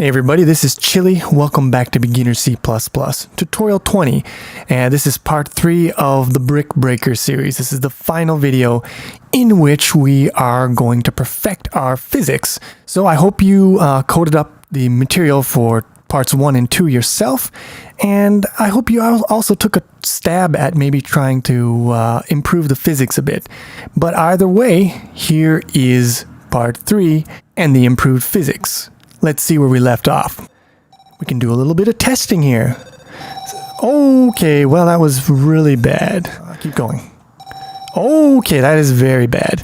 Hey everybody, this is Chili. Welcome back to Beginner C++, Tutorial 20. And this is part 3 of the Brick Breaker series. This is the final video in which we are going to perfect our physics. So I hope you coded up the material for parts 1 and 2 yourself. And I hope you also took a stab at maybe trying to improve the physics a bit. But either way, here is part 3 and the improved physics. Let's see where we left off. We can do a little bit of testing here. Okay, well that was really bad. Keep going. Okay, that is very bad.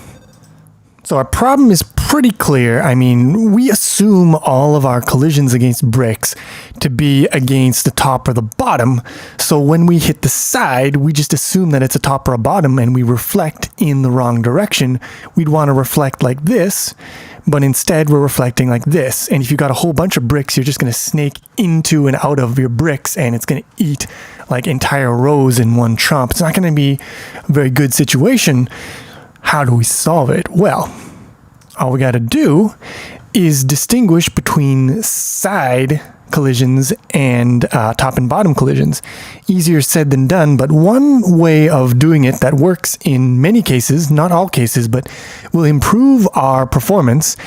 So our problem is pretty clear. I mean, we assume all of our collisions against bricks to be against the top or the bottom. So when we hit the side, we just assume that it's a top or a bottom and we reflect in the wrong direction. We'd want to reflect like this, but instead we're reflecting like this. And if you've got a whole bunch of bricks, you're just going to snake into and out of your bricks and it's going to eat like entire rows in one chomp. It's not going to be a very good situation. How do we solve it? Well, all we got to do is distinguish between side collisions and top and bottom collisions. Easier said than done, but one way of doing it that works in many cases, not all cases, but will improve our performance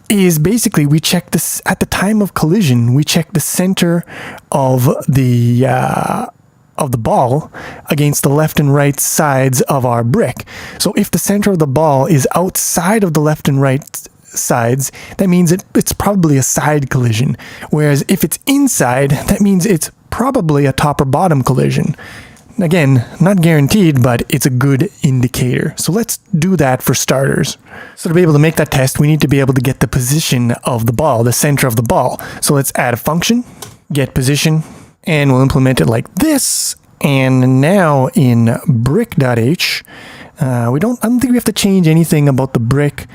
is basically we check this at the time of collision. We check the center of the ball against the left and right sides of our brick. So if the center of the ball is outside of the left and right sides, that means it's probably a side collision. Whereas if it's inside, that means it's probably a top or bottom collision. Again, not guaranteed, but it's a good indicator. So let's do that for starters. So to be able to make that test, we need to be able to get the position of the ball, the center of the ball. So let's add a function, get position, and we'll implement it like this. And now in brick.h, I don't think we have to change anything about the brick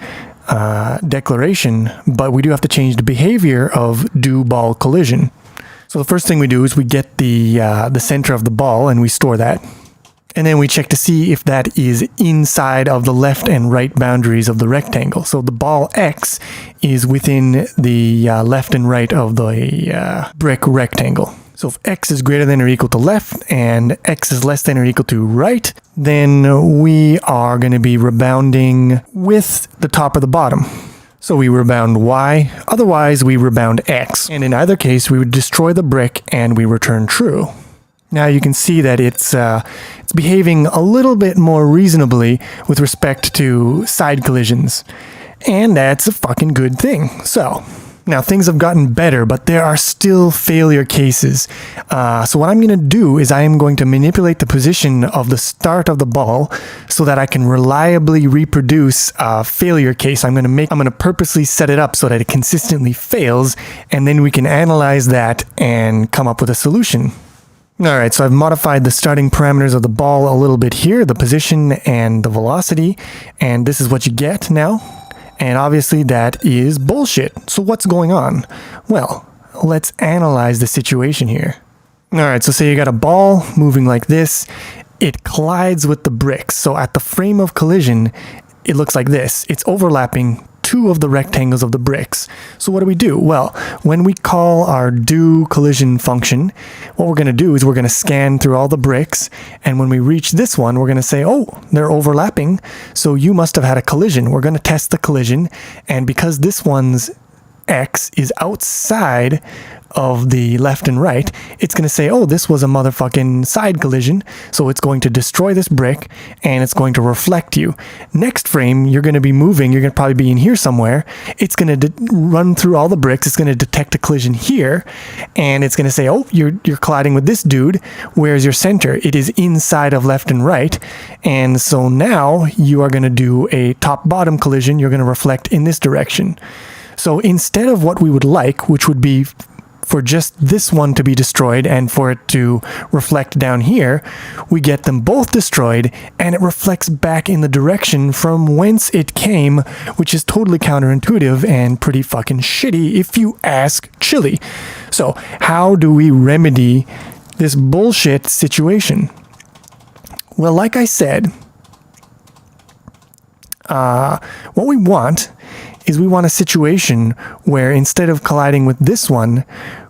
declaration, but we do have to change the behavior of do ball collision. So the first thing we do is we get the center of the ball and we store that. And then we check to see if that is inside of the left and right boundaries of the rectangle. So the ball X is within the left and right of the brick rectangle. So if X is greater than or equal to left and X is less than or equal to right, then we are going to be rebounding with the top or the bottom. So we rebound Y, otherwise we rebound X. And in either case, we would destroy the brick and we return true. Now you can see that it's behaving a little bit more reasonably with respect to side collisions. And that's a fucking good thing. So now things have gotten better, but there are still failure cases. So what I'm going to do is I am going to manipulate the position of the start of the ball so that I can reliably reproduce a failure case. I'm going to purposely set it up so that it consistently fails, and then we can analyze that and come up with a solution. All right, so I've modified the starting parameters of the ball a little bit here, the position and the velocity, and this is what you get now. And obviously that is bullshit. So what's going on? Well, let's analyze the situation here. All right, so say you got a ball moving like this. It collides with the bricks. So at the frame of collision, it looks like this. It's overlapping two of the rectangles of the bricks. So what do? Well, when we call our do collision function, what we're going to do is we're going to scan through all the bricks, and when we reach this one, we're going to say, oh, they're overlapping, so you must have had a collision. We're going to test the collision, and because this one's X is outside of the left and right, it's going to say, oh, this was a motherfucking side collision, so it's going to destroy this brick and it's going to reflect you. Next frame, you're going to be moving, you're going to probably be in here somewhere. It's going to run through all the bricks, it's going to detect a collision here, and it's going to say, oh, you're colliding with this dude. Where's your center? It is inside of left and right, and so now you are going to do a top-bottom collision. You're going to reflect in this direction. So instead of what we would like, which would be for just this one to be destroyed and for it to reflect down here, we get them both destroyed and it reflects back in the direction from whence it came, which is totally counterintuitive and pretty fucking shitty if you ask Chili. So how do we remedy this bullshit situation? Well, like I said, what we want is we want a situation where instead of colliding with this one,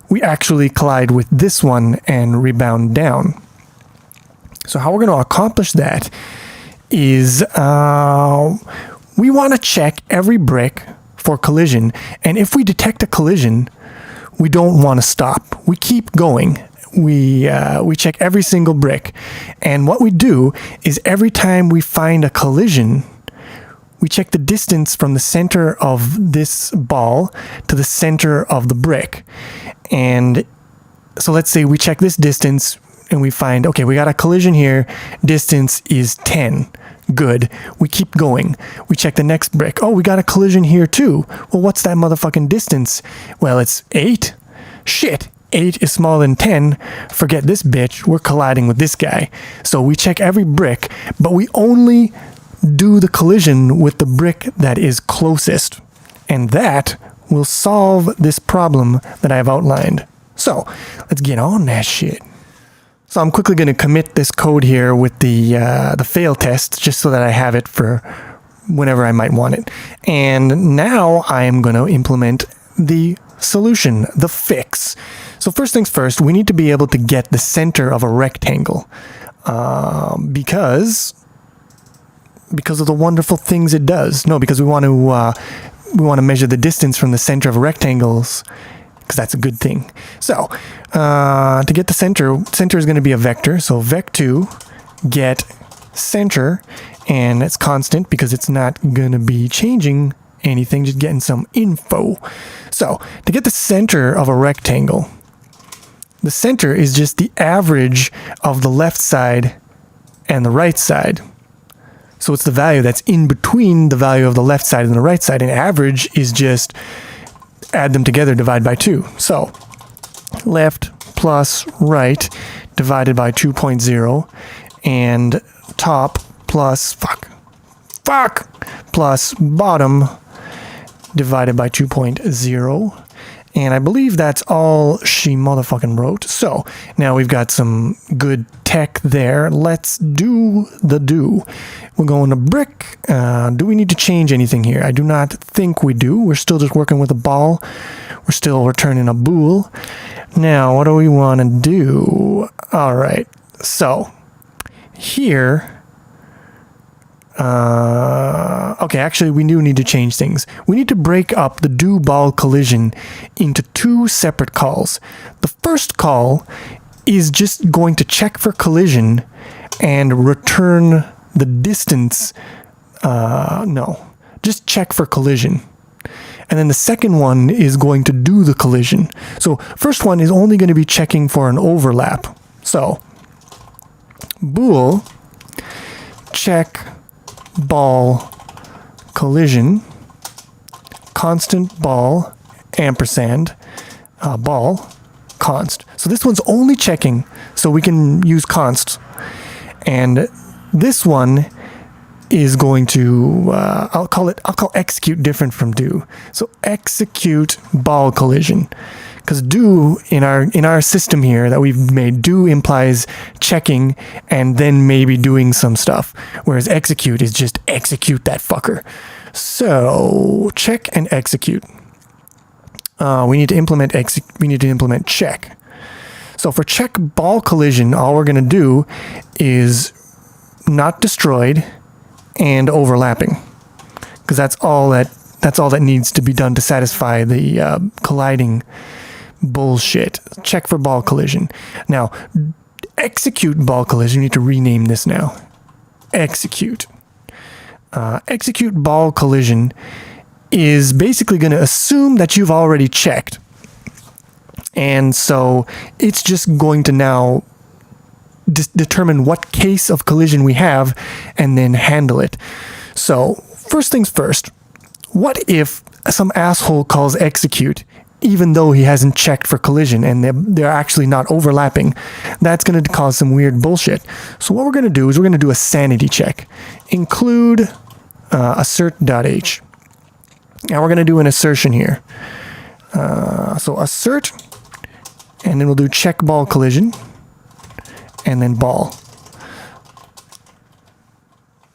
we actually collide with this one and rebound down. So how we're going to accomplish that is we want to check every brick for collision, and if we detect a collision, we don't want to stop. We keep going. We check every single brick, and what we do is every time we find a collision, we check the distance from the center of this ball to the center of the brick. And so let's say we check this distance and we find, okay, we got a collision here, distance is 10. Good. We keep going. We check the next brick. Oh, we got a collision here too. Well, what's that motherfucking distance? Well, it's 8. Shit. 8 is smaller than 10. Forget this bitch. We're colliding with this guy. So we check every brick, but we only do the collision with the brick that is closest. And that will solve this problem that I've outlined. So let's get on that shit. So I'm quickly going to commit this code here with the fail test, just so that I have it for whenever I might want it. And now I am going to implement the solution, the fix. So first things first, we need to be able to get the center of a rectangle because of the wonderful things it does. No, because we want to measure the distance from the center of rectangles, because that's a good thing. So to get the center is going to be a vector. So vec2 get center, and it's constant because it's not going to be changing anything, just getting some info. So to get the center of a rectangle, the center is just the average of the left side and the right side. So it's the value that's in between the value of the left side and the right side. And average is just add them together, divide by 2. So left plus right divided by 2.0, and top plus plus bottom divided by 2.0. And I believe that's all she motherfucking wrote. So now we've got some good tech there. Let's do the do. We're going to brick. Do we need to change anything here? I do not think we do. We're still just working with a ball. We're still returning a bool. Now, what do we want to do? All right. So here... okay, actually, we do need to change things. We need to break up the do ball collision into 2 separate calls. The first call is just going to check for collision and return the distance. Just check for collision. And then the second one is going to do the collision. So first one is only going to be checking for an overlap. So bool check ball collision constant ball ampersand ball const. So this one's only checking, so we can use const. And this one is going to I'll call execute different from do. So execute ball collision, because do in our system here that we've made, do implies checking and then maybe doing some stuff, whereas execute is just execute that fucker. So check and execute. We need to implement check. So for check ball collision, all we're going to do is not destroyed and overlapping, because that's all that needs to be done to satisfy the colliding bullshit. Check for ball collision. Now, execute ball collision. We need to rename this now. Execute. Execute ball collision is basically going to assume that you've already checked. And so it's just going to now determine what case of collision we have and then handle it. So first things first, what if some asshole calls execute even though he hasn't checked for collision and they're actually not overlapping? That's going to cause some weird bullshit. So what we're going to do is we're going to do a sanity check. Include assert.h. Now we're going to do an assertion here. So assert, and then we'll do check ball collision, and then ball.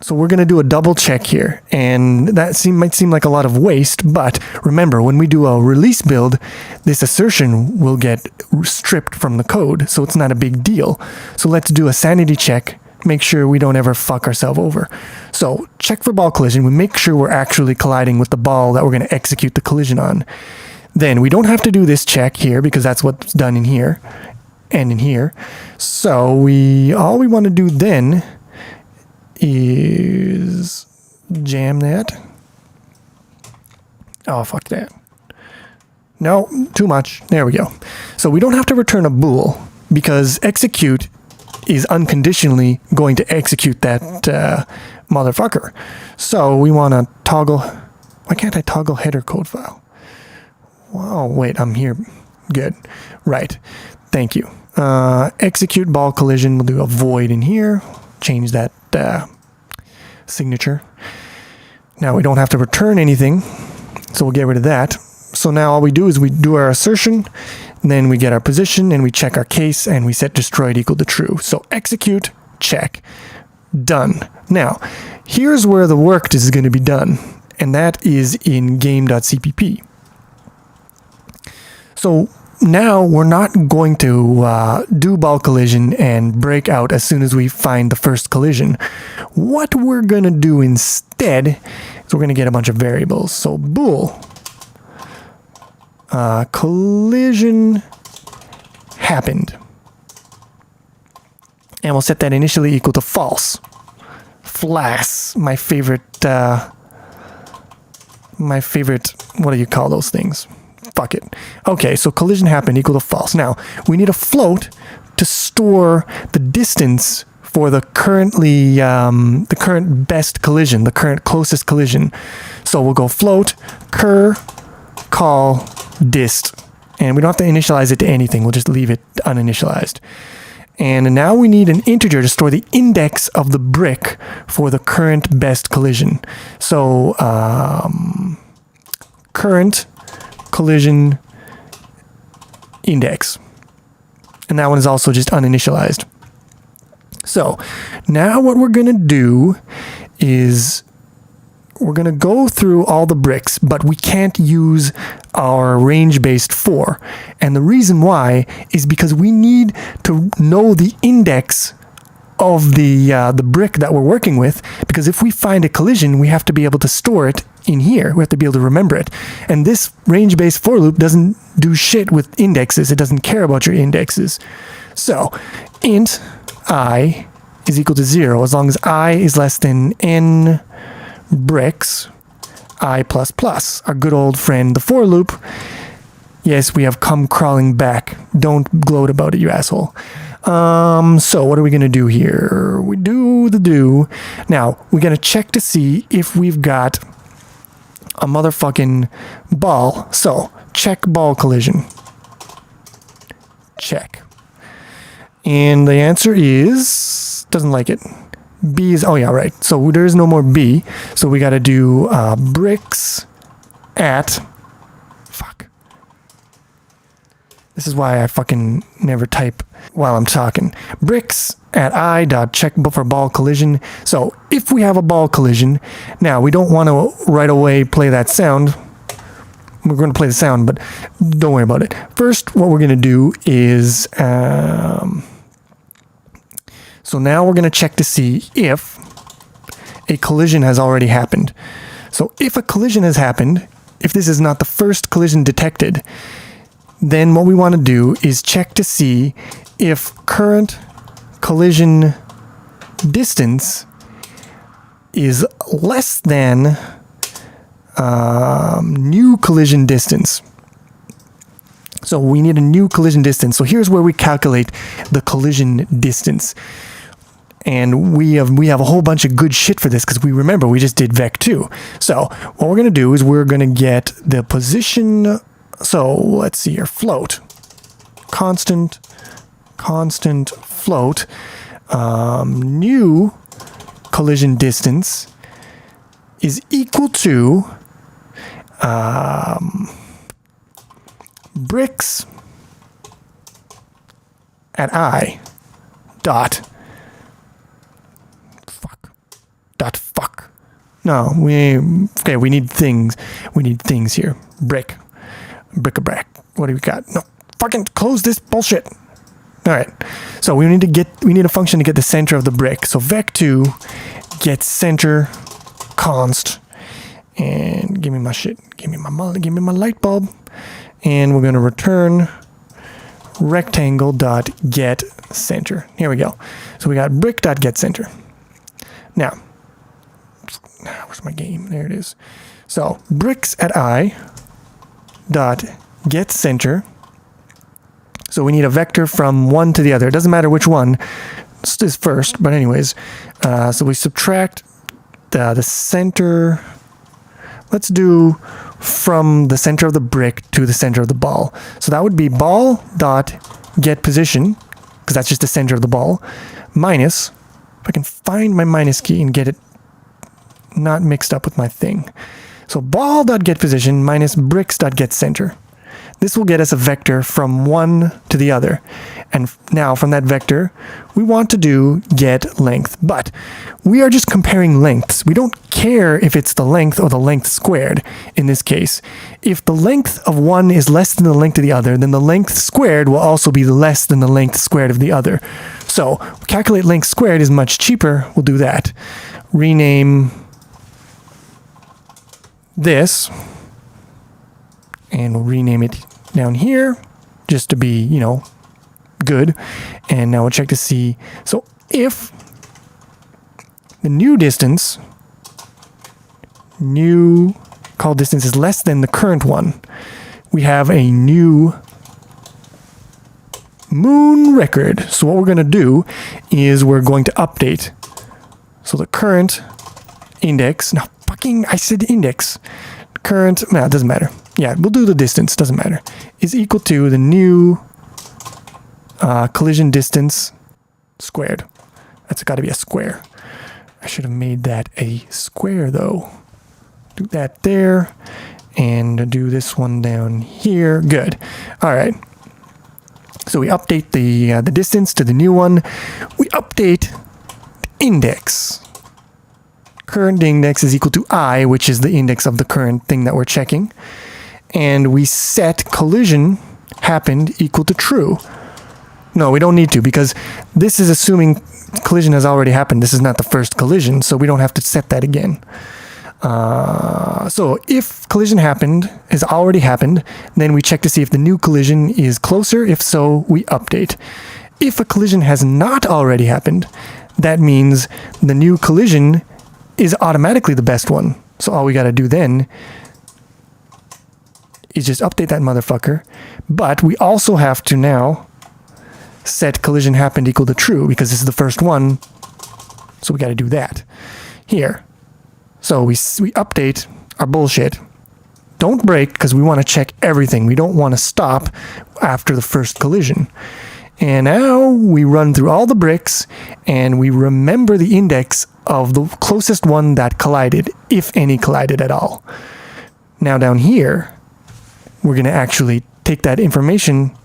So we're going to do a double check here, and that might seem like a lot of waste, but remember, when we do a release build, this assertion will get stripped from the code, so it's not a big deal. So let's do a sanity check, make sure we don't ever fuck ourselves over. So check for ball collision, we make sure we're actually colliding with the ball that we're going to execute the collision on. Then we don't have to do this check here, because that's what's done in here, and in here. So all we want to do then is jam that. Oh, fuck that. No, too much. There we go. So we don't have to return a bool because execute is unconditionally going to execute that motherfucker. So we want to toggle. Why can't I toggle header code file? Wow, wait, I'm here. Good. Right. Thank you. Execute ball collision. We'll do a void in here. Change that signature. Now we don't have to return anything, so we'll get rid of that. So now all we do is we do our assertion, and then we get our position, and we check our case, and we set destroyed equal to true. So execute, check, done. Now, here's where the work is going to be done, and that is in game.cpp. So now we're not going to do ball collision and break out as soon as we find the first collision. What we're going to do instead is we're going to get a bunch of variables. So bool collision happened. And we'll set that initially equal to false. Flas, my favorite, what do you call those things? Fuck it. Okay, so collision happened equal to false. Now, we need a float to store the distance for the current best collision, the current closest collision. So we'll go float cur call dist. And we don't have to initialize it to anything. We'll just leave it uninitialized. And now we need an integer to store the index of the brick for the current best collision. So current collision index. And that one is also just uninitialized. So now what we're going to do is we're going to go through all the bricks, but we can't use our range-based for. And the reason why is because we need to know the index of the brick that we're working with, because if we find a collision, we have to be able to store it in here. We have to be able to remember it. And this range-based for loop doesn't do shit with indexes. It doesn't care about your indexes. So int I is equal to 0 as long as I is less than n bricks I plus plus. Our good old friend, the for loop. Yes, we have come crawling back. Don't gloat about it, you asshole. So what are we going to do here? We do the do. Now, we're going to check to see if we've got a motherfucking ball. So, check ball collision. Check. And the answer is, doesn't like it. B is, oh yeah, right. So there's no more B. So we got to do bricks at, fuck. This is why I fucking never type while I'm talking. Bricks at I dot check for ball collision. So if we have a ball collision, now we don't want to right away play that sound. We're going to play the sound, but don't worry about it. First, what we're going to do is, so now we're going to check to see if a collision has already happened. So if a collision has happened, if this is not the first collision detected, then what we want to do is check to see if current collision distance is less than new collision distance. So we need a new collision distance. So here's where we calculate the collision distance. And we have a whole bunch of good shit for this because we remember we just did vec2. So what we're going to do is we're going to get the position. So let's see here, float, constant float, new collision distance is equal to bricks at I dot dot fuck. No, we need things. We need things here. Bric-a-brac. What do we got? No, fucking close this bullshit. All right. So we need a function to get the center of the brick. So vec2 get center const, and give me my shit. Give me my light bulb. And we're going to return rectangle dot get center. Here we go. So we got brick dot get center. Now, where's my game? There it is. So bricks at I dot get center. So we need a vector from one to the other. It doesn't matter which one is first, but anyways, so we subtract the center. Let's do from the center of the brick to the center of the ball. So that would be ball dot get position, because that's just the center of the ball, minus, if I can find my minus key and get it not mixed up with my thing. So ball dot get position minus bricks dot get center. This will get us a vector from one to the other. And now from that vector, we want to do get length. But we are just comparing lengths. We don't care if it's the length or the length squared in this case. If the length of one is less than the length of the other, then the length squared will also be less than the length squared of the other. So calculate length squared is much cheaper. We'll do that. Rename this, and we'll rename it down here just to be, good. And now we'll check to see. So if the new call distance is less than the current one, we have a new moon record. So what we're going to do is we're going to update. So the current index, I said index. Current, no, it doesn't matter. Yeah, we'll do the distance, doesn't matter. Is equal to the new collision distance squared. That's got to be a square. I should have made that a square though. Do that there, and do this one down here. Good. All right. So we update the distance to the new one. We update the index. Current index is equal to I, which is the index of the current thing that we're checking. And we set collision happened equal to true. No, we don't need to, because this is assuming collision has already happened. This is not the first collision, so we don't have to set that again. So if collision has already happened, then we check to see if the new collision is closer. If so, we update. If a collision has not already happened, that means the new collision is automatically the best one. So all we got to do then is just update that motherfucker. But we also have to now set collision happened equal to true, because this is the first one. So we got to do that here. So we update our bullshit. Don't break, because we want to check everything. We don't want to stop after the first collision. And now we run through all the bricks, and we remember the index of the closest one that collided, if any collided at all. Now down here, we're going to actually take that information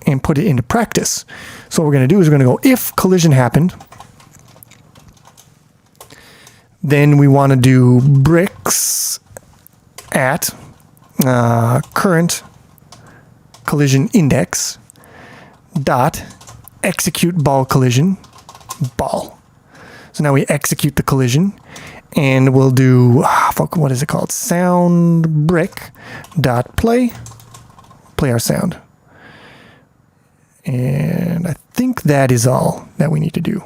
and put it into practice. So what we're going to do is we're going to go if collision happened. Then we want to do bricks at current collision index dot execute ball collision ball. So now we execute the collision, and we'll do what is it called? Sound brick dot play our sound. And I think that is all that we need to do.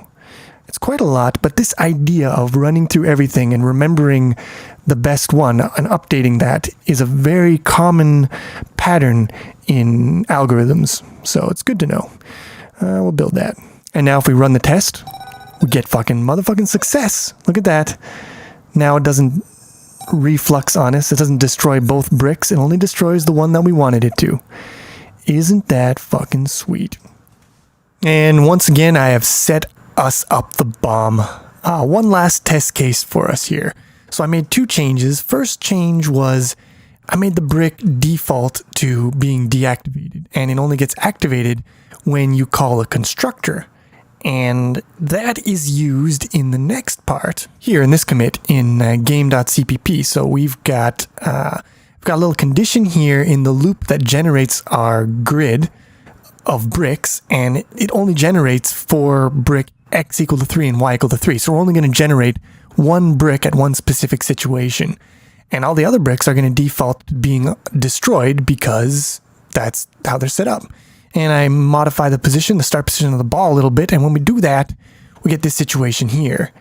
It's quite a lot, but this idea of running through everything and remembering the best one and updating that is a very common pattern in algorithms. So it's good to know. We'll build that. And now if we run the test, we get motherfucking success. Look at that. Now it doesn't reflux on us. It doesn't destroy both bricks. It only destroys the one that we wanted it to. Isn't that fucking sweet? And once again, I have set us up the bomb. One last test case for us here. So I made two changes. First change was I made the brick default to being deactivated, and it only gets activated when you call a constructor. And that is used in the next part here in this commit in game.cpp. So we've got a little condition here in the loop that generates our grid of bricks, and it only generates for brick x equal to 3 and y equal to 3. So we're only going to generate one brick at one specific situation. And all the other bricks are going to default to being destroyed because that's how they're set up. And I modify the position, the start position of the ball a little bit. And when we do that, we get this situation here.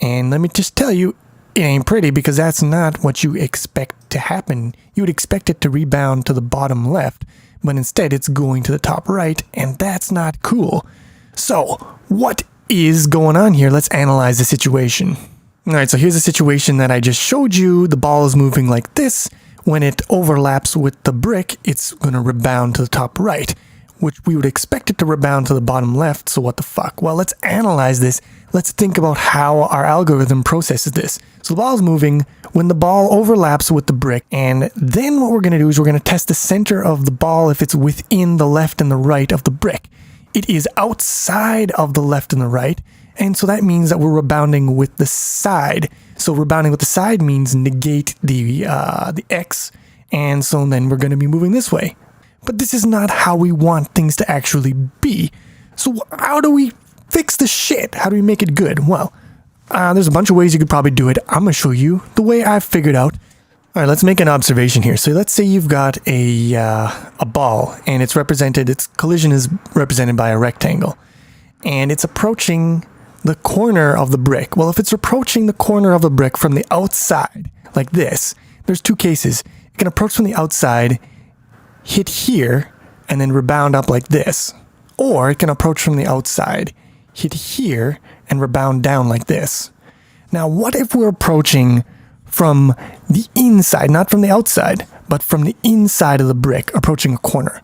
And let me just tell you, it ain't pretty because that's not what you expect to happen. You would expect it to rebound to the bottom left, but instead it's going to the top right, and that's not cool. So what is going on here? Let's analyze the situation. All right, so here's a situation that I just showed you. The ball is moving like this. When it overlaps with the brick, it's going to rebound to the top right, which we would expect it to rebound to the bottom left. So what the fuck? Well, let's analyze this. Let's think about how our algorithm processes this. So the ball is moving when the ball overlaps with the brick. And then what we're going to do is we're going to test the center of the ball if it's within the left and the right of the brick. It is outside of the left and the right. And so that means that we're rebounding with the side. So rebounding with the side means negate the X. And so then we're going to be moving this way. But this is not how we want things to actually be. So how do we fix the shit? How do we make it good? Well, there's a bunch of ways you could probably do it. I'm going to show you the way I've figured out. All right, let's make an observation here. So let's say you've got a ball and it's represented, its collision is represented by a rectangle. And it's approaching the corner of the brick. Well, if it's approaching the corner of the brick from the outside, like this, there's two cases. It can approach from the outside, hit here, and then rebound up like this. Or it can approach from the outside, hit here, and rebound down like this. Now, what if we're approaching from the inside, not from the outside, but from the inside of the brick, approaching a corner?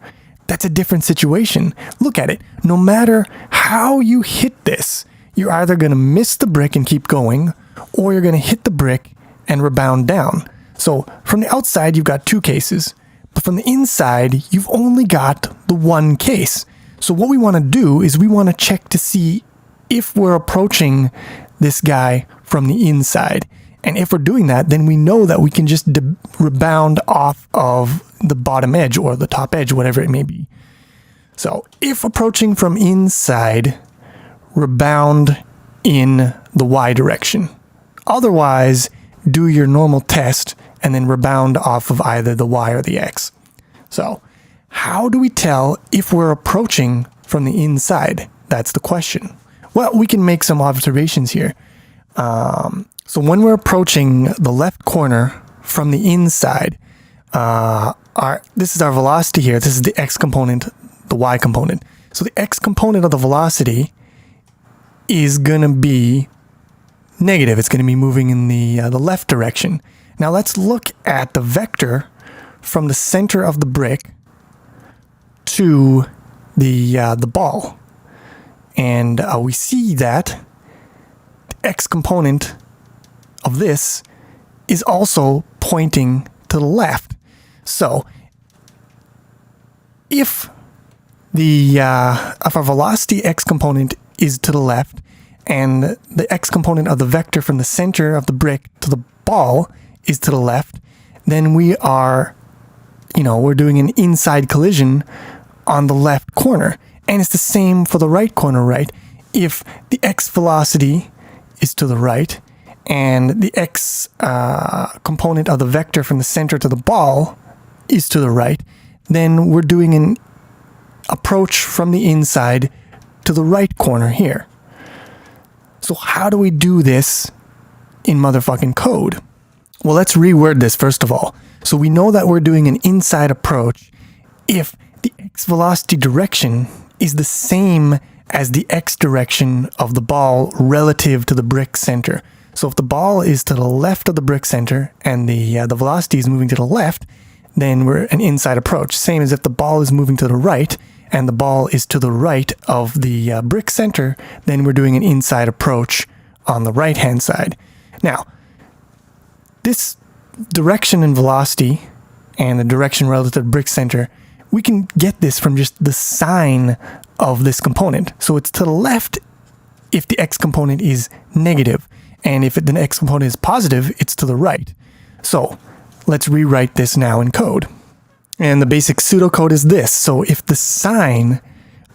That's a different situation. Look at it. No matter how you hit this, you're either going to miss the brick and keep going, or you're going to hit the brick and rebound down. So from the outside, you've got two cases. But from the inside, you've only got the one case. So what we want to do is we want to check to see if we're approaching this guy from the inside. And if we're doing that, then we know that we can just rebound off of the bottom edge or the top edge, whatever it may be. So if approaching from inside, rebound in the Y direction. Otherwise, do your normal test and then rebound off of either the Y or the X. So how do we tell if we're approaching from the inside? That's the question. Well, we can make some observations here. So when we're approaching the left corner from the inside, this is our velocity here. This is the X component, the Y component. So the X component of the velocity is going to be negative. It's going to be moving in the left direction. Now let's look at the vector from the center of the brick to the ball. And we see that the X component of this is also pointing to the left. So if our velocity X component is to the left and the X component of the vector from the center of the brick to the ball is to the left, then we are, we're doing an inside collision on the left corner. And it's the same for the right corner, right? If the X velocity is to the right and the X component of the vector from the center to the ball is to the right, then we're doing an approach from the inside to the right corner here. So how do we do this in motherfucking code? Well, let's reword this first of all. So we know that we're doing an inside approach if the X velocity direction is the same as the X direction of the ball relative to the brick center. So if the ball is to the left of the brick center and the velocity is moving to the left, then we're an inside approach. Same as if the ball is moving to the right and the ball is to the right of the brick center, then we're doing an inside approach on the right-hand side. Now, this direction and velocity and the direction relative to the brick center, we can get this from just the sign of this component. So it's to the left if the x component is negative. And if the x component is positive, it's to the right. So let's rewrite this now in code. And the basic pseudocode is this. So if the sign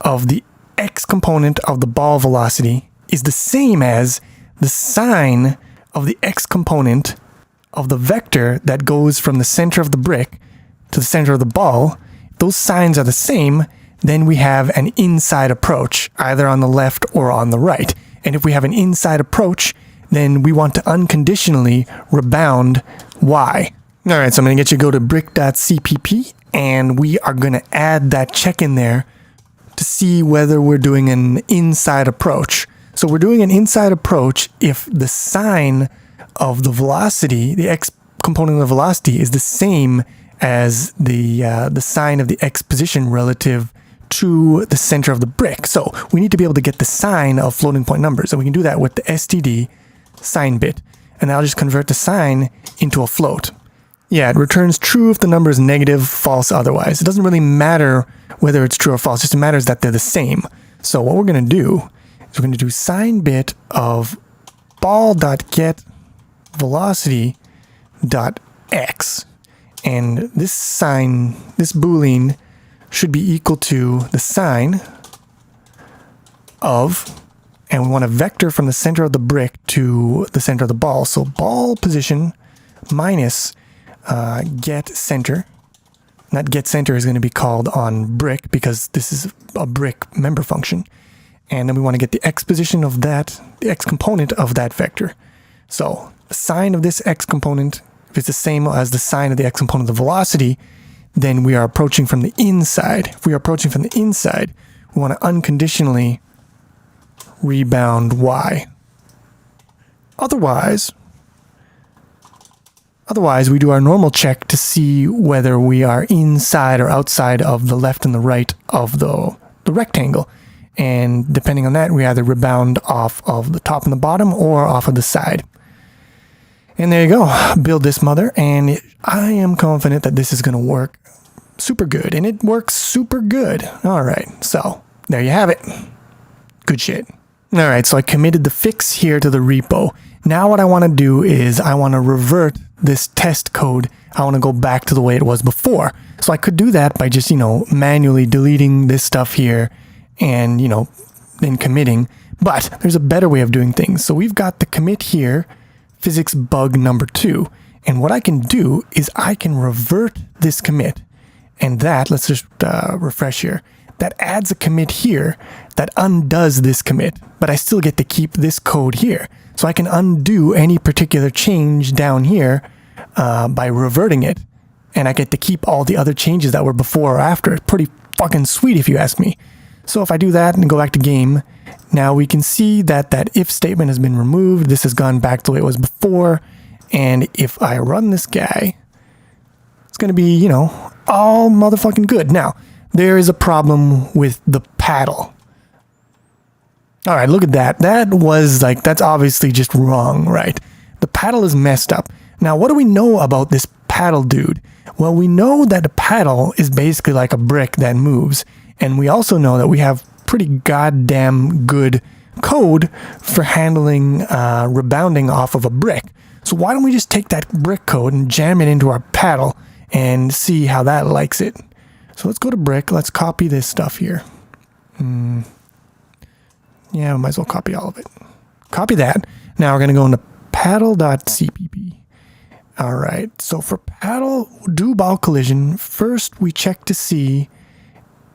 of the x component of the ball velocity is the same as the sign of the x component of the vector that goes from the center of the brick to the center of the ball, if those signs are the same, then we have an inside approach, either on the left or on the right. And if we have an inside approach, then we want to unconditionally rebound y. All right, so I'm going to get you to go to brick.cpp, and we are going to add that check in there to see whether we're doing an inside approach. So we're doing an inside approach if the sign of the velocity, the x component of the velocity, is the same as the sign of the x position relative to the center of the brick. So we need to be able to get the sign of floating point numbers, and we can do that with the std sign bit, and I'll just convert the sign into a float. Yeah, it returns true if the number is negative, false otherwise. It doesn't really matter whether it's true or false, it just matters that they're the same. So what we're going to do is we're going to do sign bit of ball.get velocity.x, and this sign, this boolean, should be equal to the sign of, and we want to vector from the center of the brick to the center of the ball. So ball position minus get center. Not get center is going to be called on brick because this is a brick member function. And then we want to get the x position of that, the x component of that vector. So the sign of this x component, if it's the same as the sign of the x component of the velocity, then we are approaching from the inside. If we are approaching from the inside, we want to unconditionally rebound y. Otherwise, we do our normal check to see whether we are inside or outside of the left and the right of the rectangle. And depending on that, we either rebound off of the top and the bottom or off of the side. And there you go. Build this mother, and I am confident that this is going to work super good. And it works super good. All right, so there you have it. Good shit. All right, so I committed the fix here to the repo. Now what I want to do is I want to revert this test code. I want to go back to the way it was before. So I could do that by just, manually deleting this stuff here and, then committing. But there's a better way of doing things. So we've got the commit here, physics bug number 2. And what I can do is I can revert this commit. And that, let's just refresh here. That adds a commit here that undoes this commit, but I still get to keep this code here. So I can undo any particular change down here by reverting it, and I get to keep all the other changes that were before or after. It's pretty fucking sweet if you ask me. So if I do that and go back to game, now we can see that that if statement has been removed. This has gone back to the way it was before, and if I run this guy, it's going to be, all motherfucking good. Now, there is a problem with the paddle. All right, look at that. That's obviously just wrong, right? The paddle is messed up. Now, what do we know about this paddle dude? Well, we know that the paddle is basically like a brick that moves. And we also know that we have pretty goddamn good code for handling rebounding off of a brick. So why don't we just take that brick code and jam it into our paddle and see how that likes it? So let's go to brick. Let's copy this stuff here. Yeah, we might as well copy all of it. Copy that. Now we're going to go into paddle.cpp. All right. So for paddle do ball collision, first we check to see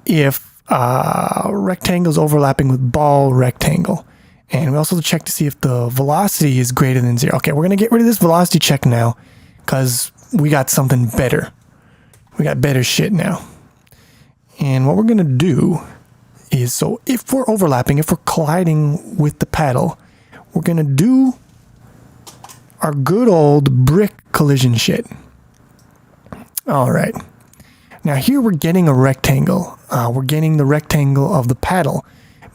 if rectangle is overlapping with ball rectangle. And we also check to see if the velocity is greater than 0. Okay, we're going to get rid of this velocity check now because we got something better. We got better shit now. And what we're going to do is, so if we're overlapping, if we're colliding with the paddle, we're going to do our good old brick collision shit. All right. Now here we're getting a rectangle. We're getting the rectangle of the paddle,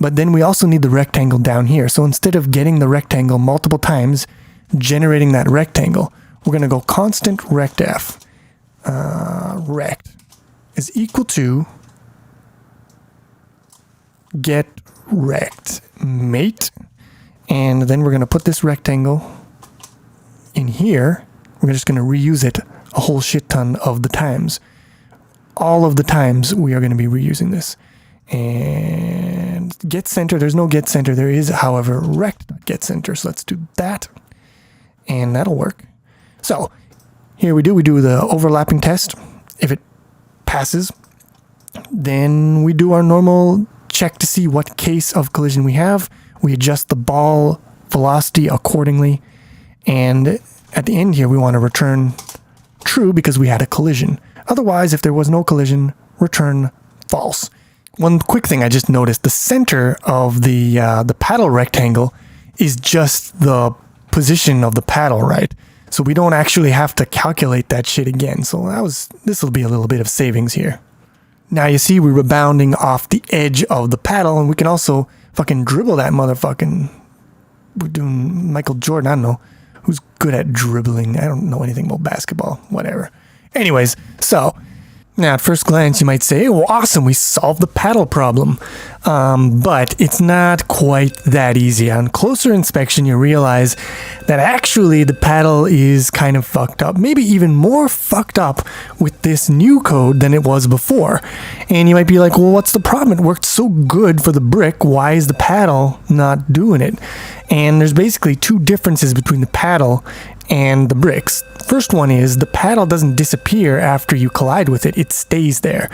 but then we also need the rectangle down here. So instead of getting the rectangle multiple times, generating that rectangle, we're going to go constant rectf. Rect is equal to get rect mate, And then we're going to put this rectangle in here. We're just going to reuse it a whole shit ton of the times. All of the times we are going to be reusing this. And get center, there's no get center. There is, however, rect.get center. So let's do that. And that'll work. So here we do the overlapping test. If it passes, then we do our normal check to see what case of collision we have. We adjust the ball velocity accordingly. And at the end here, we want to return true because we had a collision. Otherwise, if there was no collision, return false. One quick thing I just noticed, the center of the paddle rectangle is just the position of the paddle, right? So we don't actually have to calculate that shit again. So this will be a little bit of savings here. Now you see we're rebounding off the edge of the paddle, and we can also fucking dribble that motherfucking... We're doing Michael Jordan, I don't know. Who's good at dribbling? I don't know anything about basketball, whatever. Anyways, so... Now, at first glance, you might say, oh, awesome, we solved the paddle problem. But it's not quite that easy. On closer inspection, you realize that actually the paddle is kind of fucked up. Maybe even more fucked up with this new code than it was before. And you might be like, well, what's the problem? It worked so good for the brick. Why is the paddle not doing it? And there's basically two differences between the paddle and the bricks. First one is the paddle doesn't disappear after you collide with it. It stays there.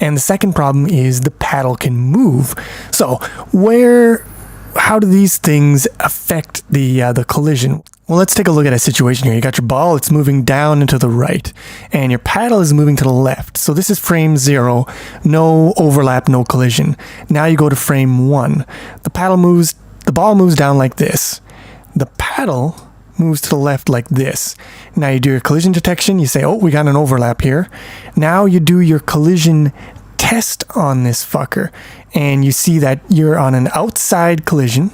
And the second problem is the paddle can move. So how do these things affect the collision? Well, let's take a look at a situation here. You got your ball, it's moving down and to the right, and your paddle is moving to the left. So this is frame 0, no overlap, no collision. Now you go to frame 1. The ball moves down like this. The paddle moves to the left like this. Now you do your collision detection. You say, oh, we got an overlap here. Now you do your collision test on this fucker. And you see that you're on an outside collision.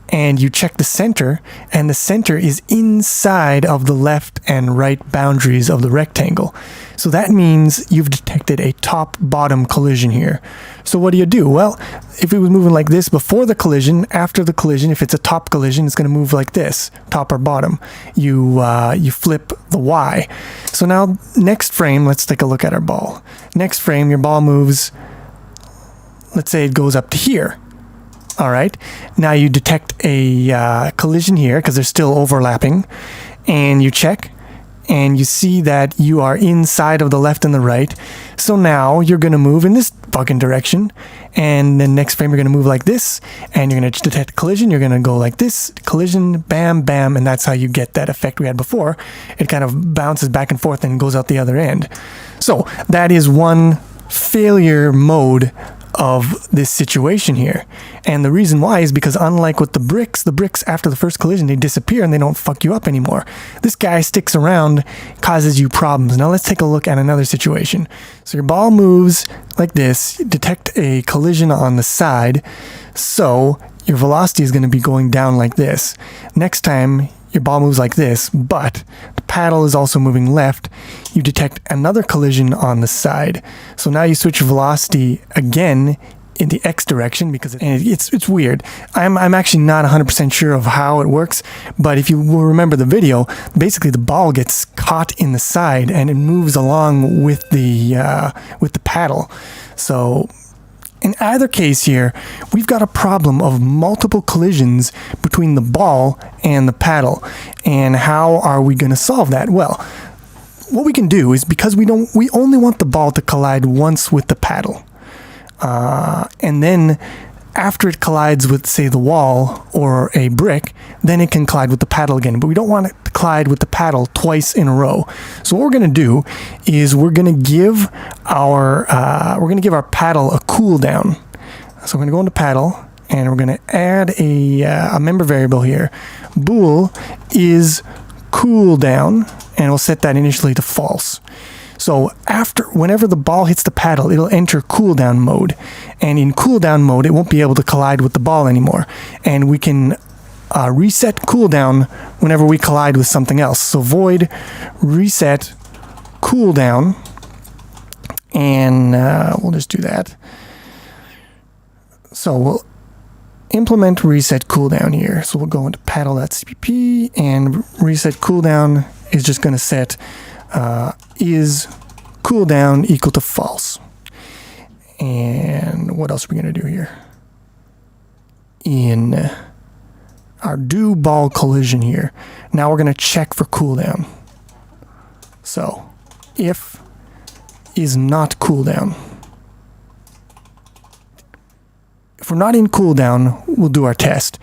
And you check the center. And the center is inside of the left and right boundaries of the rectangle. So that means you've detected a top-bottom collision here. So what do? Well, if it was moving like this before the collision, after the collision, if it's a top collision, it's going to move like this, top or bottom. You flip the Y. So now, next frame, let's take a look at our ball. Next frame, your ball moves, let's say it goes up to here. All right. Now you detect a collision here because they're still overlapping. And you check. And you see that you are inside of the left and the right. So now you're going to move in this fucking direction. And then next frame, you're going to move like this. And you're going to detect collision. You're going to go like this, collision, bam, bam. And that's how you get that effect we had before. It kind of bounces back and forth and goes out the other end. So that is one failure mode of this situation here. And the reason why is because unlike with the bricks after the first collision, they disappear and they don't fuck you up anymore. This guy sticks around, causes you problems. Now let's take a look at another situation. So your ball moves like this, you detect a collision on the side, so your velocity is going to be going down like this. Next time your ball moves like this, but the paddle is also moving left, you detect another collision on the side. So now you switch velocity again in the X direction because it's weird. I'm actually not 100% sure of how it works, but if you will remember the video, basically the ball gets caught in the side and it moves along with the paddle. So in either case here, we've got a problem of multiple collisions between the ball and the paddle. And how are we going to solve that? Well, what we can do is, because we only want the ball to collide once with the paddle. And then after it collides with, say, the wall or a brick, then it can collide with the paddle again. But we don't want it to collide with the paddle twice in a row. So what we're going to do is we're going to give our paddle a cooldown. So we're going to go into paddle and we're going to add a member variable here. Bool is cooldown, and we'll set that initially to false. So whenever the ball hits the paddle, it'll enter cooldown mode. And in cooldown mode, it won't be able to collide with the ball anymore. And we can reset cooldown whenever we collide with something else. So void reset cooldown. And we'll just do that. So we'll implement reset cooldown here. So we'll go into paddle.cpp, and reset cooldown is just going to set is cooldown equal to false. And what else are we going to do here? In our do ball collision here, now we're going to check for cooldown. So if is not cooldown. If we're not in cooldown, we'll do our test.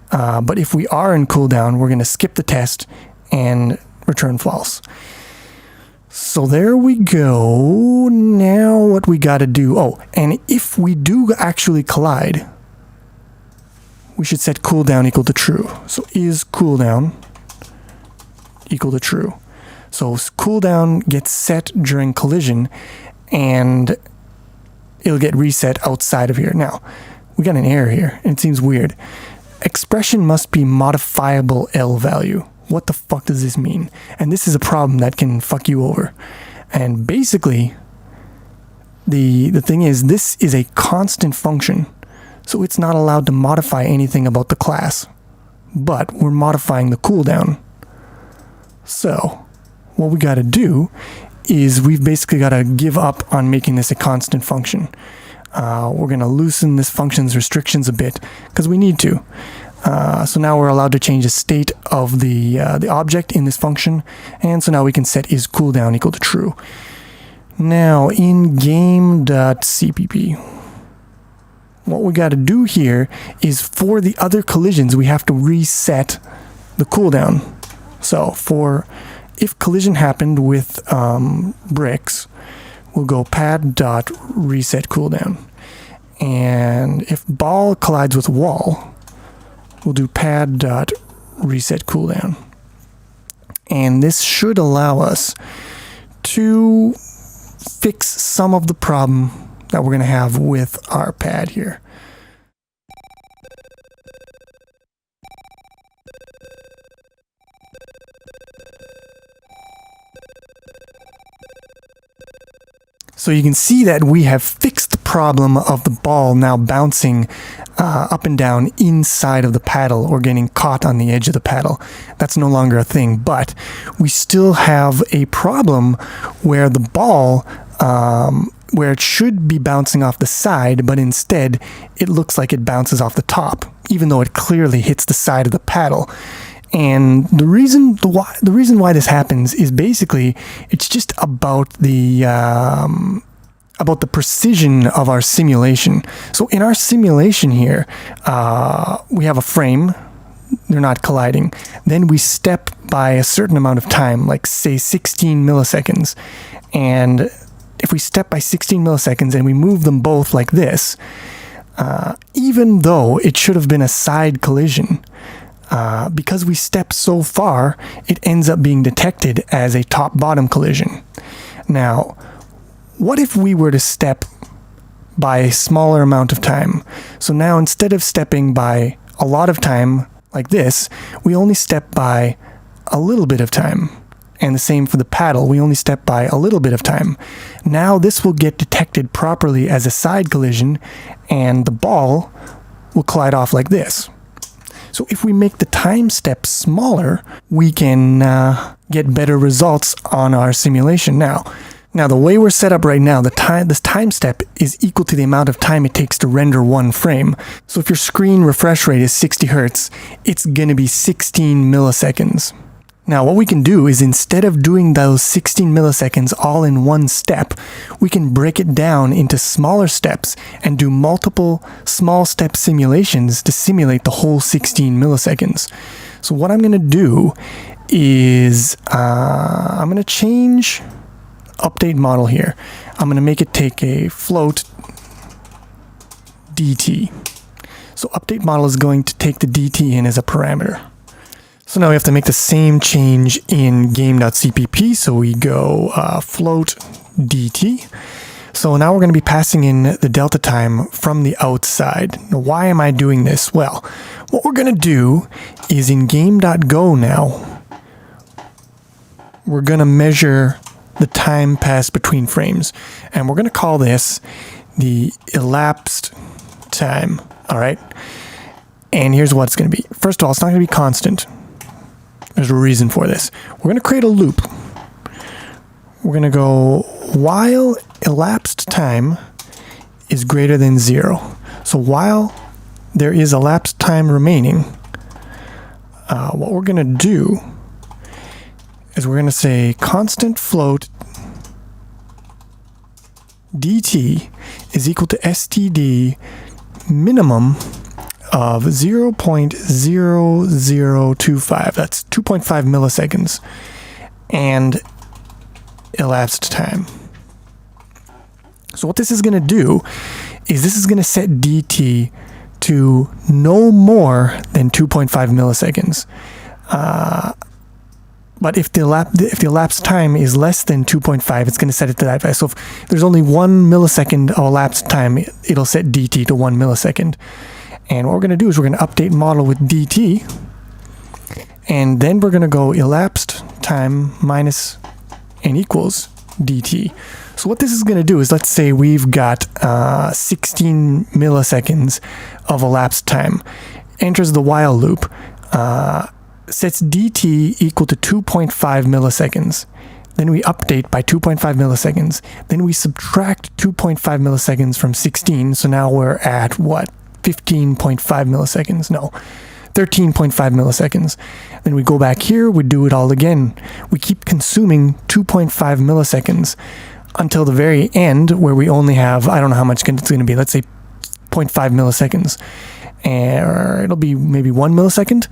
But if we are in cooldown, we're going to skip the test and return false. So there we go. Now what we got to do, oh, and if we do actually collide, we should set cooldown equal to true. So is cooldown equal to true. So cooldown gets set during collision, and it'll get reset outside of here. Now, we got an error here, and it seems weird. Expression must be modifiable L value. What the fuck does this mean? And this is a problem that can fuck you over. And basically, the thing is, this is a constant function, so it's not allowed to modify anything about the class. But we're modifying the cooldown. So what we got to do is we've basically got to give up on making this a constant function. We're going to loosen this function's restrictions a bit because we need to. So now we're allowed to change the state of the object in this function, and so now we can set is cooldown equal to true. Now in game.cpp, what we got to do here is for the other collisions we have to reset the cooldown. So for if collision happened with bricks, we'll go pad.reset cooldown. And if ball collides with wall, we'll do pad.reset cooldown. And this should allow us to fix some of the problem that we're going to have with our pad here. So you can see that we have fixed the problem of the ball now bouncing up and down inside of the paddle or getting caught on the edge of the paddle. That's no longer a thing, but we still have a problem where the ball, where it should be bouncing off the side, but instead it looks like it bounces off the top, even though it clearly hits the side of the paddle. And the reason why this happens is basically it's just about the precision of our simulation. So in our simulation here, we have a frame, they're not colliding. Then we step by a certain amount of time, like say 16 milliseconds. And if we step by 16 milliseconds and we move them both like this, even though it should have been a side collision, because we step so far, it ends up being detected as a top-bottom collision. Now, what if we were to step by a smaller amount of time? So now instead of stepping by a lot of time like this, we only step by a little bit of time. And the same for the paddle, we only step by a little bit of time. Now this will get detected properly as a side collision, and the ball will collide off like this. So if we make the time step smaller, we can get better results on our simulation. Now the way we're set up right now, this time step is equal to the amount of time it takes to render one frame. So if your screen refresh rate is 60 Hertz, it's going to be 16 milliseconds. Now what we can do is instead of doing those 16 milliseconds all in one step, we can break it down into smaller steps and do multiple small step simulations to simulate the whole 16 milliseconds. So what I'm going to do is I'm going to change update model here. I'm going to make it take a float dt. So update model is going to take the dt in as a parameter. So now we have to make the same change in game.cpp. So we go float dt. So now we're going to be passing in the delta time from the outside. Now why am I doing this? Well, what we're going to do is in game.go now, we're going to measure the time passed between frames. And we're going to call this the elapsed time. All right. And here's what it's going to be. First of all, it's not going to be constant. There's a reason for this. We're going to create a loop. We're going to go while elapsed time is greater than 0. So while there is elapsed time remaining, what we're going to do is we're going to say constant float dt is equal to std minimum of 0.0025. That's 2.5 milliseconds. And elapsed time. So what this is going to do is this is going to set dt to no more than 2.5 milliseconds. But if the elapsed time is less than 2.5, it's going to set it to that value. So if there's only 1 millisecond of elapsed time, it'll set dt to 1 millisecond. And what we're going to do is we're going to update model with dt, and then we're going to go elapsed time minus and equals dt. So what this is going to do is, let's say we've got 16 milliseconds of elapsed time, enters the while loop, sets dt equal to 2.5 milliseconds. Then we update by 2.5 milliseconds. Then we subtract 2.5 milliseconds from 16. So now we're at what? 15.5 milliseconds. No, 13.5 milliseconds. Then we go back here, we do it all again. We keep consuming 2.5 milliseconds until the very end, where we only have, I don't know how much it's going to be, let's say 0.5 milliseconds. Or it'll be maybe 1 millisecond.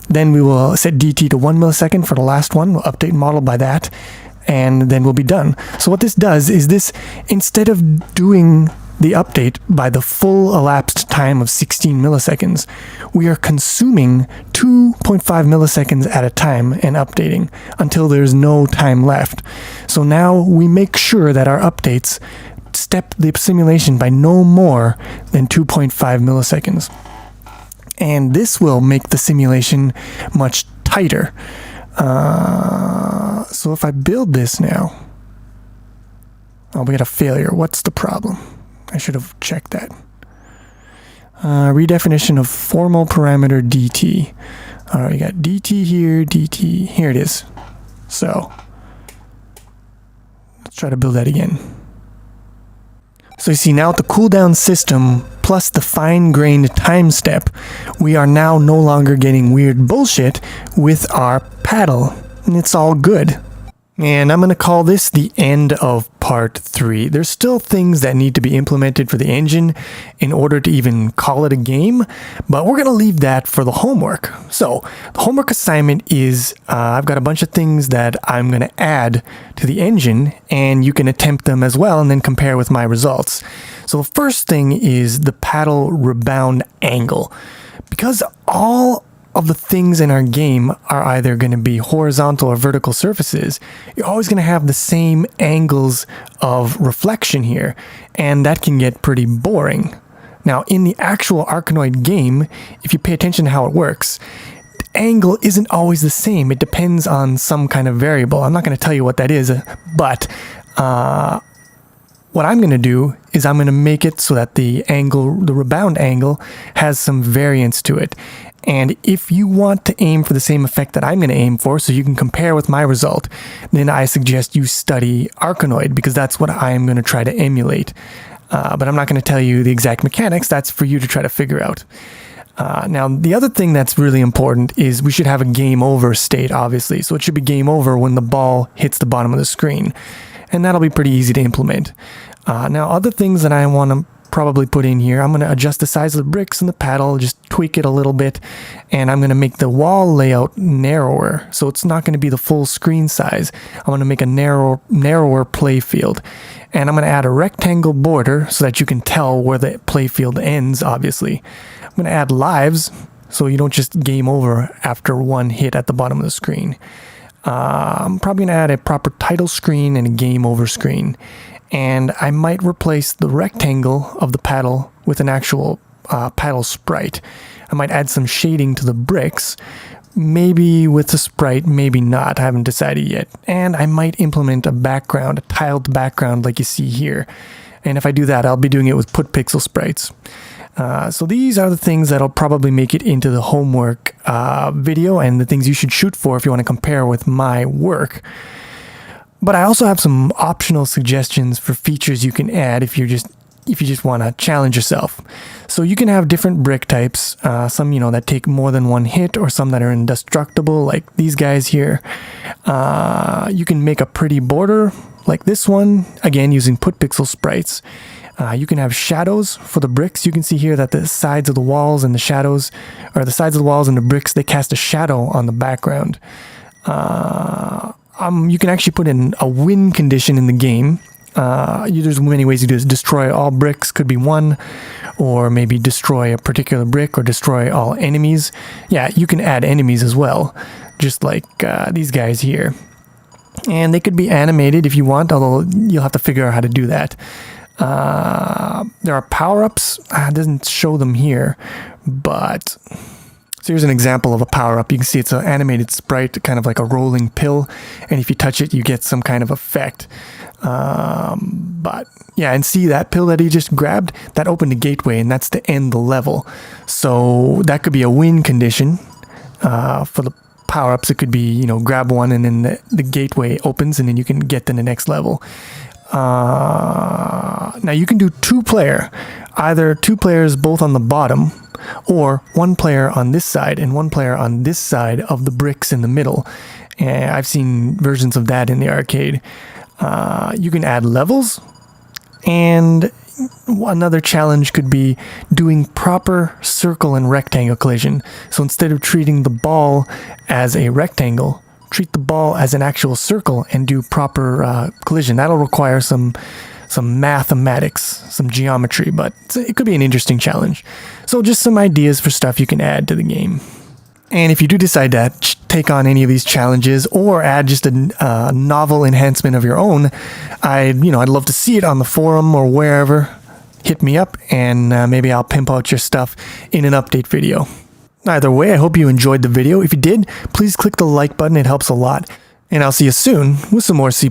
Then we will set dt to 1 millisecond for the last one. We'll update model by that, and then we'll be done. So what this does is this, instead of doing the update by the full elapsed time of 16 milliseconds, we are consuming 2.5 milliseconds at a time and updating until there's no time left. So now we make sure that our updates step the simulation by no more than 2.5 milliseconds. And this will make the simulation much tighter. So if I build this now, oh, we got a failure. What's the problem? I should have checked that. Redefinition of formal parameter dt. All right, we got dt here, dt. Here it is. So let's try to build that again. So you see, now with the cooldown system plus the fine-grained time step, we are now no longer getting weird bullshit with our paddle. And it's all good. And I'm going to call this the end of part 3. There's still things that need to be implemented for the engine in order to even call it a game, but we're going to leave that for the homework. So the homework assignment is I've got a bunch of things that I'm going to add to the engine, and you can attempt them as well and then compare with my results. So the first thing is the paddle rebound angle. Because all of the things in our game are either going to be horizontal or vertical surfaces, you're always going to have the same angles of reflection here, and that can get pretty boring. Now, in the actual Arkanoid game, if you pay attention to how it works, the angle isn't always the same. It depends on some kind of variable. I'm not going to tell you what that is, but what I'm going to do is I'm going to make it so that the rebound angle has some variance to it. And if you want to aim for the same effect that I'm going to aim for, so you can compare with my result, then I suggest you study Arkanoid, because that's what I am going to try to emulate. But I'm not going to tell you the exact mechanics. That's for you to try to figure out. Now, the other thing that's really important is we should have a game over state, obviously. So it should be game over when the ball hits the bottom of the screen. And that'll be pretty easy to implement. Now, other things that I want to probably put in here, I'm going to adjust the size of the bricks and the paddle, just tweak it a little bit, and I'm going to make the wall layout narrower, so it's not going to be the full screen size. I'm going to make a narrower play field, and I'm going to add a rectangle border so that you can tell where the play field ends, obviously. I'm going to add lives, so you don't just game over after one hit at the bottom of the screen. I'm probably going to add a proper title screen and a game over screen. And I might replace the rectangle of the paddle with an actual paddle sprite. I might add some shading to the bricks, maybe with a sprite, maybe not. I haven't decided yet. And I might implement a tiled background like you see here. And if I do that, I'll be doing it with put pixel sprites. So these are the things that'll probably make it into the homework video and the things you should shoot for if you want to compare with my work. But I also have some optional suggestions for features you can add if you just want to challenge yourself. So you can have different brick types, some that take more than one hit, or some that are indestructible, like these guys here. You can make a pretty border like this one, again using put pixel sprites. You can have shadows for the bricks. You can see here that the sides of the walls and the shadows, or the sides of the walls and the bricks, they cast a shadow on the background. You can actually put in a win condition in the game. There's many ways you do this. Destroy all bricks could be one, or maybe destroy a particular brick, or destroy all enemies. Yeah, you can add enemies as well, just like these guys here. And they could be animated if you want, although you'll have to figure out how to do that. There are power-ups. It doesn't show them here, but so here's an example of a power-up. You can see it's an animated sprite, kind of like a rolling pill, and if you touch it, you get some kind of effect. But yeah, and see that pill that he just grabbed? That opened a gateway, and that's to end the level. So that could be a win condition for the power-ups. It could be, grab one, and then the gateway opens, and then you can get to the next level. Now you can do 2-player, either 2 players both on the bottom, or 1 player on this side and 1 player on this side of the bricks in the middle. And I've seen versions of that in the arcade. You can add levels, and another challenge could be doing proper circle and rectangle collision. So instead of treating the ball as a rectangle, treat the ball as an actual circle and do proper collision. That'll require some mathematics, some geometry, but it could be an interesting challenge. So just some ideas for stuff you can add to the game. And if you do decide to take on any of these challenges or add just a novel enhancement of your own, I'd love to see it on the forum or wherever. Hit me up, and maybe I'll pimp out your stuff in an update video. Either way, I hope you enjoyed the video. If you did, please click the like button. It helps a lot. And I'll see you soon with some more C++.